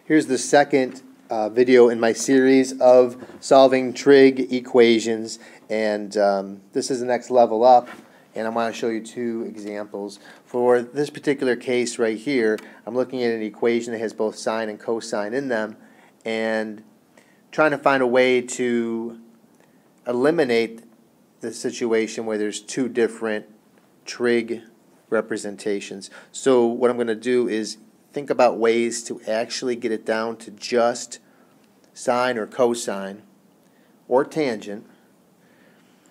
Here's the second video in my series of solving trig equations, and this is the next level up, and I want to show you two examples. For this particular case right here, I'm looking at an equation that has both sine and cosine in them and trying to find a way to eliminate the situation where there's two different trig representations. So what I'm going to do is think about ways to actually get it down to just sine or cosine or tangent.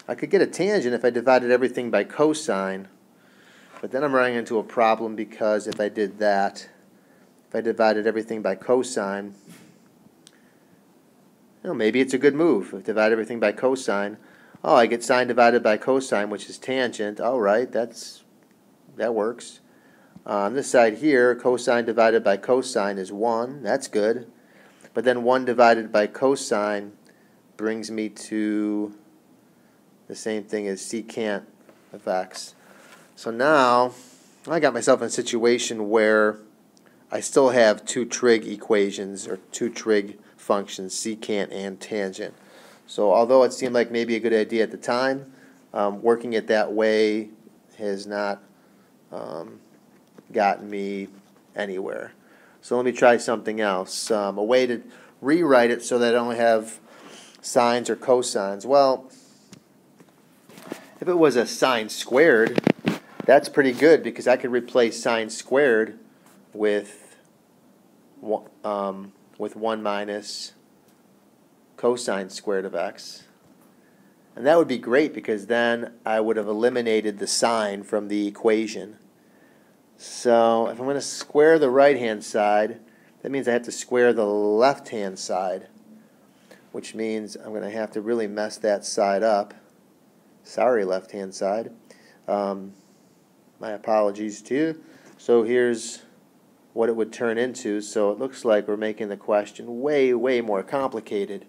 I could get a tangent if I divided everything by cosine, but then I'm running into a problem because if I did that, if I divided everything by cosine, maybe it's a good move. If I divide everything by cosine, I get sine divided by cosine, which is tangent. All right, that works. On this side here, cosine divided by cosine is 1. That's good. But then 1 divided by cosine brings me to the same thing as secant of x. So now I got myself in a situation where I still have two trig equations, or two trig functions, secant and tangent. So although it seemed like maybe a good idea at the time, working it that way has not gotten me anywhere. So let me try something else. A way to rewrite it so that I only have sines or cosines. Well, if it was a sine squared, that's pretty good because I could replace sine squared with 1 minus cosine squared of x. And that would be great because then I would have eliminated the sine from the equation. So if I'm going to square the right-hand side, that means I have to square the left-hand side, which means I'm going to have to really mess that side up. Sorry, left-hand side. My apologies to you. So here's what it would turn into. So it looks like we're making the question way, way more complicated.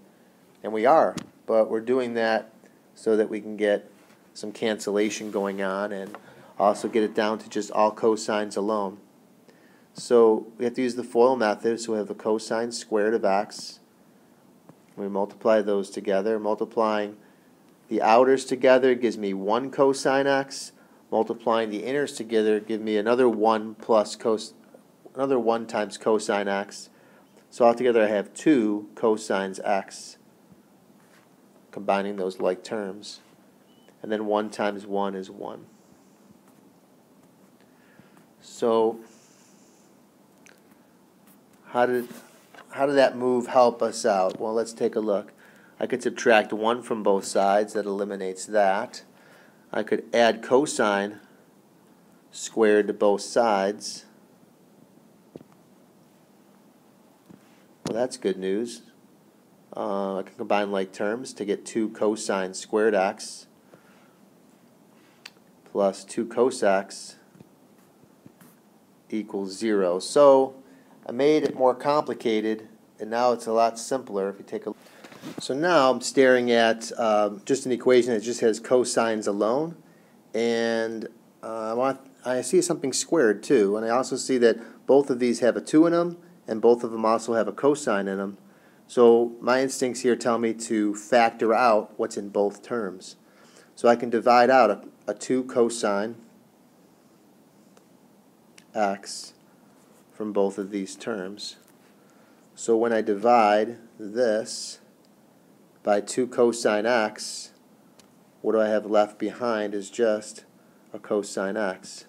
And we are, but we're doing that so that we can get some cancellation going on and also get it down to just all cosines alone. So we have to use the FOIL method, so we have the cosine squared of x. We multiply those together. Multiplying the outers together gives me 1 cosine x. Multiplying the inners together gives me another 1 times cosine x. So altogether I have 2 cosines x, combining those like terms. And then 1 times 1 is 1. So how did that move help us out? Well, let's take a look. I could subtract 1 from both sides. That eliminates that. I could add cosine squared to both sides. Well, that's good news. I can combine like terms to get 2 cosine squared x plus 2 cos x equals 0. So I made it more complicated, and now it's a lot simpler if you take a look. So now I'm staring at just an equation that just has cosines alone, and I see something squared too, and I also see that both of these have a 2 in them, and both of them also have a cosine in them. So my instincts here tell me to factor out what's in both terms. So I can divide out a 2 cosine x from both of these terms. So when I divide this by 2 cosine x, what do I have left behind is just a cosine x.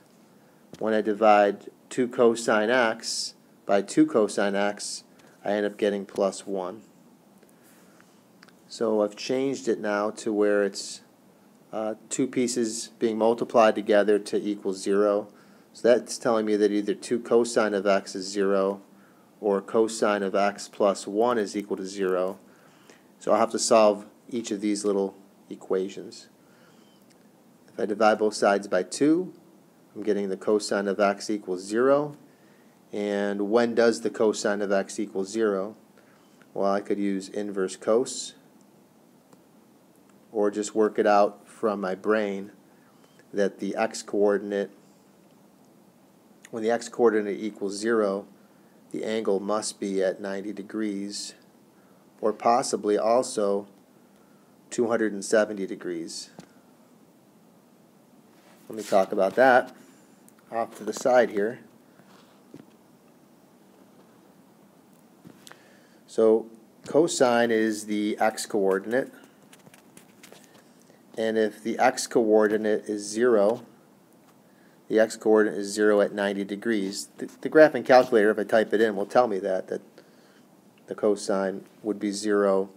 When I divide 2 cosine x by 2 cosine x, I end up getting plus 1. So I've changed it now to where it's two pieces being multiplied together to equal 0. So that's telling me that either 2 cosine of x is 0 or cosine of x plus 1 is equal to 0. So I'll have to solve each of these little equations. If I divide both sides by 2, I'm getting the cosine of x equals 0. And when does the cosine of x equal 0? Well, I could use inverse cos, or just work it out from my brain that the x-coordinate, when the x-coordinate equals 0, the angle must be at 90 degrees, or possibly also 270 degrees. Let me talk about that off to the side here. So cosine is the x-coordinate, and if the x-coordinate is 0, the x-coordinate is 0 at 90 degrees. The graphing calculator, if I type it in, will tell me that the cosine would be 0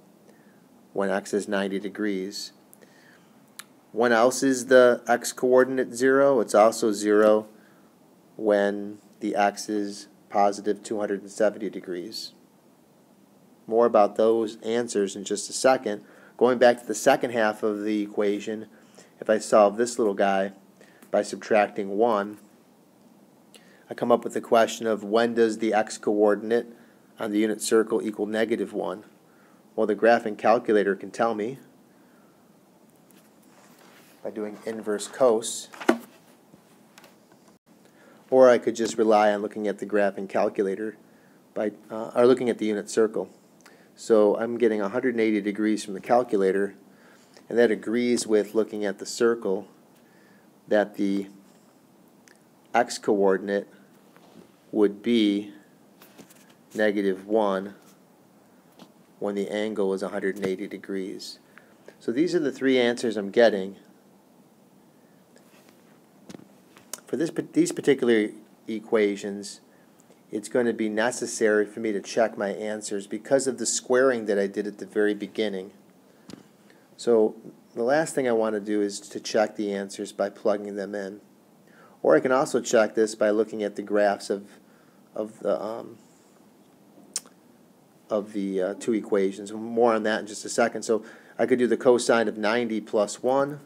when x is 90 degrees. When else is the x-coordinate 0? It's also 0 when the x is positive 270 degrees. More about those answers in just a second. Going back to the second half of the equation, if I solve this little guy by subtracting 1, I come up with the question of when does the x-coordinate on the unit circle equal -1? Well, the graphing calculator can tell me by doing inverse cos, or I could just rely on looking at the graphing calculator or looking at the unit circle. So I'm getting 180 degrees from the calculator, and that agrees with looking at the circle that the x-coordinate would be -1 when the angle is 180 degrees. So these are the three answers I'm getting. For these particular equations, it's going to be necessary for me to check my answers because of the squaring that I did at the very beginning. So the last thing I want to do is to check the answers by plugging them in. Or I can also check this by looking at the graphs of the two equations. More on that in just a second. So I could do the cosine of 90 plus 1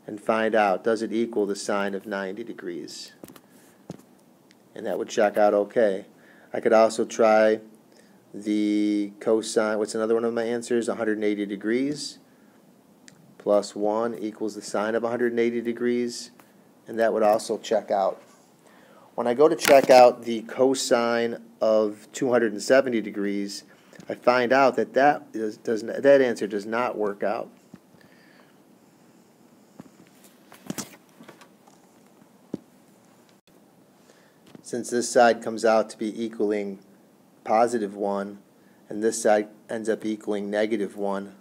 and find out, does it equal the sine of 90 degrees? And that would check out okay. I could also try the cosine, what's another one of my answers? 180 degrees plus 1 equals the sine of 180 degrees, and that would also check out. When I go to check out the cosine of 270 degrees, I find out that that answer does not work out. Since this side comes out to be equaling +1 and this side ends up equaling -1,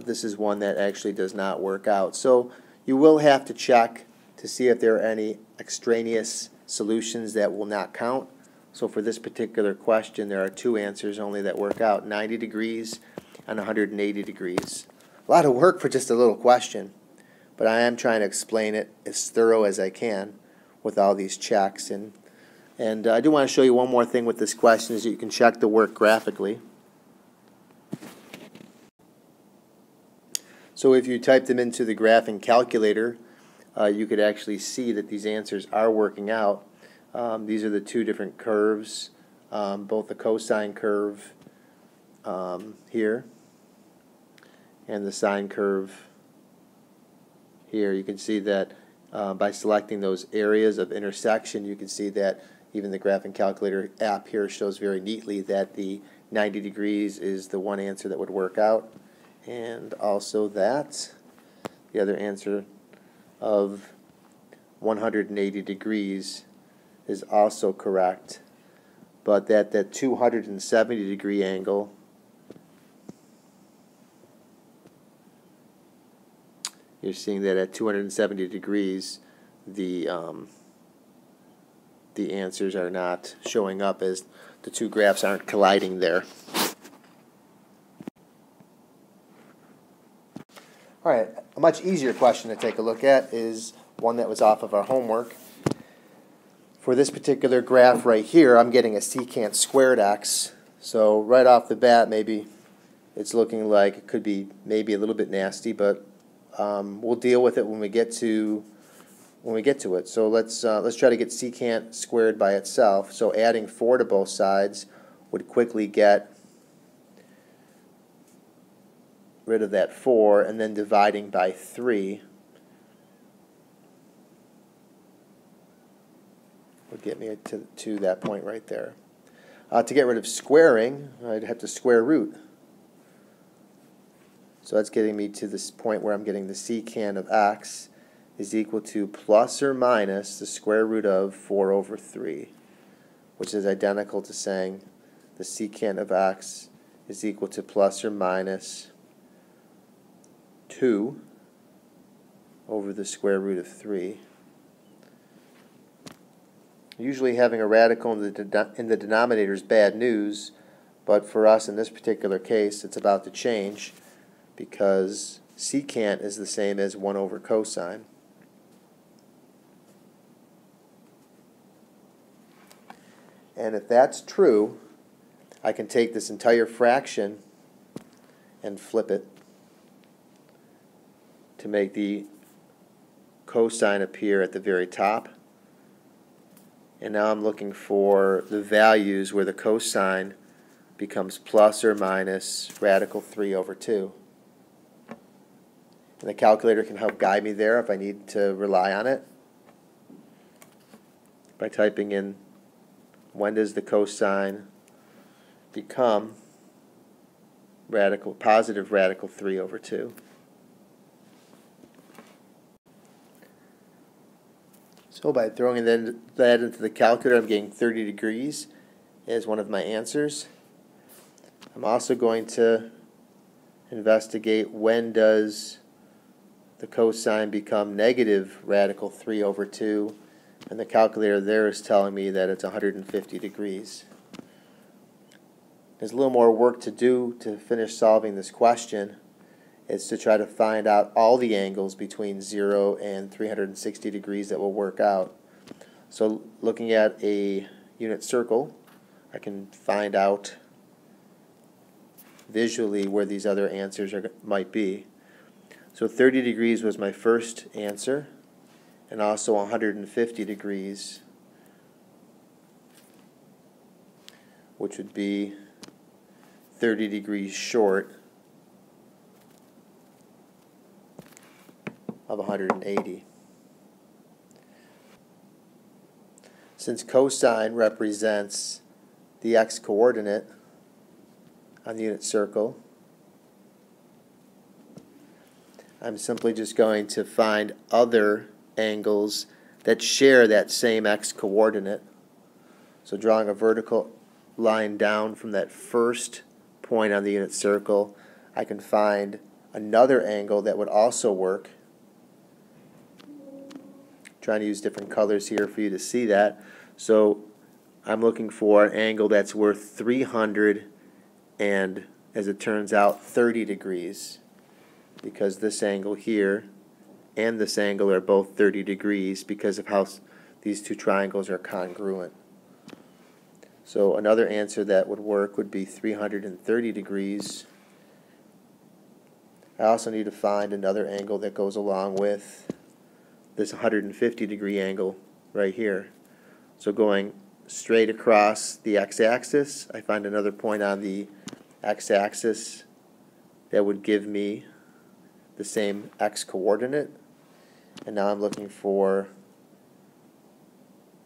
this is one that actually does not work out. So you will have to check to see if there are any extraneous solutions that will not count. So for this particular question, there are two answers only that work out, 90 degrees and 180 degrees. A lot of work for just a little question, but I am trying to explain it as thorough as I can with all these checks. And I do want to show you one more thing with this question, is that you can check the work graphically. So if you type them into the graphing calculator, you could actually see that these answers are working out. These are the two different curves, both the cosine curve here and the sine curve here. You can see that by selecting those areas of intersection, you can see that even the graphing calculator app here shows very neatly that the 90 degrees is the one answer that would work out, and also that the other answer of 180 degrees is also correct, but that 270 degree angle you're seeing that at 270 degrees the answers are not showing up, as the two graphs aren't colliding there. Alright, a much easier question to take a look at is one that was off of our homework. For this particular graph right here, I'm getting a secant squared x. So right off the bat, maybe it's looking like it could be maybe a little bit nasty, but we'll deal with it when we get to it. So let's try to get secant squared by itself. So adding 4 to both sides would quickly get rid of that 4, and then dividing by 3 would get me to that point right there. To get rid of squaring, I'd have to square root. So that's getting me to this point where I'm getting the secant of x is equal to plus or minus the square root of 4 over 3, which is identical to saying the secant of x is equal to plus or minus 2 over the square root of 3. Usually having a radical in the denominator is bad news, but for us in this particular case it's about to change because secant is the same as 1 over cosine. And if that's true, I can take this entire fraction and flip it to make the cosine appear at the very top. And now I'm looking for the values where the cosine becomes plus or minus radical 3 over 2. And the calculator can help guide me there if I need to rely on it by typing in when does the cosine become positive radical 3 over 2. So by throwing that into the calculator, I'm getting 30 degrees as one of my answers. I'm also going to investigate when does the cosine become negative radical 3 over 2, and the calculator there is telling me that it's 150 degrees. There's a little more work to do to finish solving this question. It's to try to find out all the angles between 0 and 360 degrees that will work out. So looking at a unit circle, I can find out visually where these other answers might be. So 30 degrees was my first answer, and also 150 degrees, which would be 30 degrees short of 180. Since cosine represents the x-coordinate on the unit circle, I'm simply just going to find other angles that share that same x-coordinate. So drawing a vertical line down from that first point on the unit circle, I can find another angle that would also work. Trying to use different colors here for you to see that. So I'm looking for an angle that's worth 300 and, as it turns out, 30 degrees, because this angle here and this angle are both 30 degrees because of how these two triangles are congruent. So another answer that would work would be 330 degrees. I also need to find another angle that goes along with this 150 degree angle right here. So going straight across the x-axis, I find another point on the x-axis that would give me the same x-coordinate. And now I'm looking for,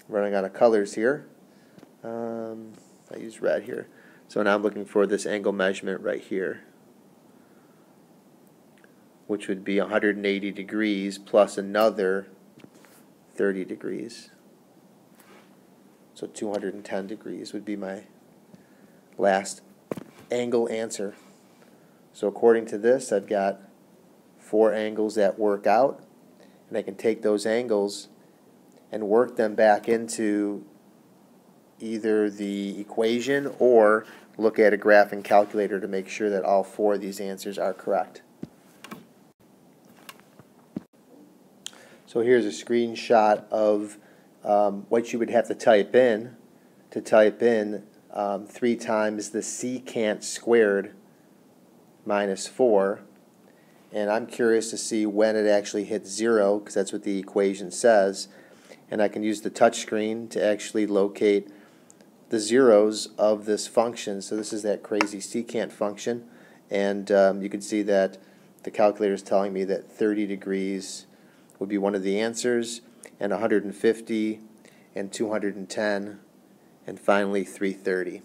running out of colors here, I use red here. So now I'm looking for this angle measurement right here, which would be 180 degrees plus another 30 degrees. So 210 degrees would be my last angle answer. So according to this, I've got 4 angles that work out, and I can take those angles and work them back into either the equation or look at a graphing calculator to make sure that all 4 of these answers are correct. So here's a screenshot of what you would have to type in 3 times the secant squared minus 4. And I'm curious to see when it actually hits 0, because that's what the equation says. And I can use the touch screen to actually locate the zeros of this function. So this is that crazy secant function. And you can see that the calculator is telling me that 30 degrees would be one of the answers, and 150 and 210, and finally 330.